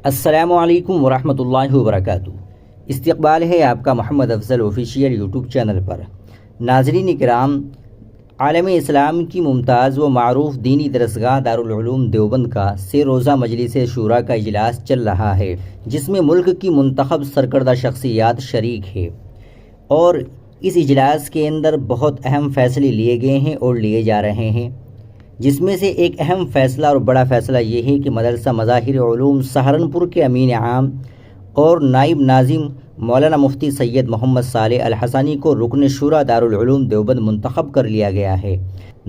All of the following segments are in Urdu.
السلام علیکم ورحمۃ اللہ وبرکاتہ۔ استقبال ہے آپ کا محمد افضل آفیشیل یوٹیوب چینل پر۔ ناظرین کرام، عالم اسلام کی ممتاز و معروف دینی درسگاہ دارالعلوم دیوبند کا 3 روزہ مجلس شورا کا اجلاس چل رہا ہے، جس میں ملک کی منتخب سرکردہ شخصیات شریک ہے، اور اس اجلاس کے اندر بہت اہم فیصلے لیے گئے ہیں اور لیے جا رہے ہیں، جس میں سے ایک اہم فیصلہ اور بڑا فیصلہ یہ ہے کہ مدرسہ مظاہر علوم سہارنپور کے امین عام اور نائب ناظم مولانا مفتی سید محمد صالح الحسانی کو رکن شورا دارالعلوم دیوبند منتخب کر لیا گیا ہے۔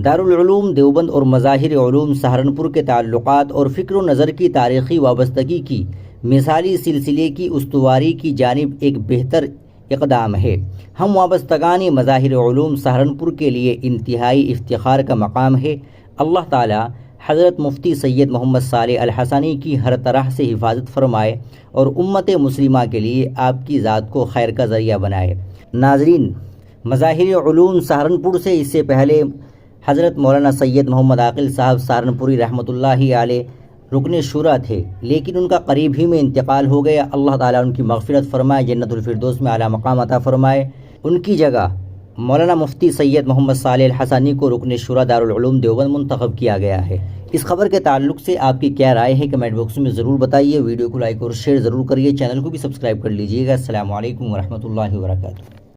دارالعلوم دیوبند اور مظاہر علوم سہارنپور کے تعلقات اور فکر و نظر کی تاریخی وابستگی کی مثالی سلسلے کی استواری کی جانب ایک بہتر اقدام ہے۔ ہم وابستگان مظاہر علوم سہارنپور کے لیے انتہائی افتخار کا مقام ہے۔ اللہ تعالی حضرت مفتی سید محمد صالح الحسانی کی ہر طرح سے حفاظت فرمائے اور امت مسلمہ کے لیے آپ کی ذات کو خیر کا ذریعہ بنائے۔ ناظرین، مظاہر علوم سہارنپور سے اس سے پہلے حضرت مولانا سید محمد عاقل صاحب سہارنپوری رحمۃ اللہ علیہ رکن شورا تھے، لیکن ان کا قریب ہی میں انتقال ہو گیا۔ اللہ تعالیٰ ان کی مغفرت فرمائے، جنت الفردوس میں اعلیٰ مقام عطا فرمائے۔ ان کی جگہ مولانا مفتی سید محمد صالح الحسانی کو رکن شورا دارالعلوم دیوبند منتخب کیا گیا ہے۔ اس خبر کے تعلق سے آپ کی کیا رائے ہے کمنٹ باکس میں ضرور بتائیے۔ ویڈیو کو لائک اور شیئر ضرور کریے، چینل کو بھی سبسکرائب کر لیجیے گا۔ السلام علیکم ورحمۃ اللہ وبرکاتہ۔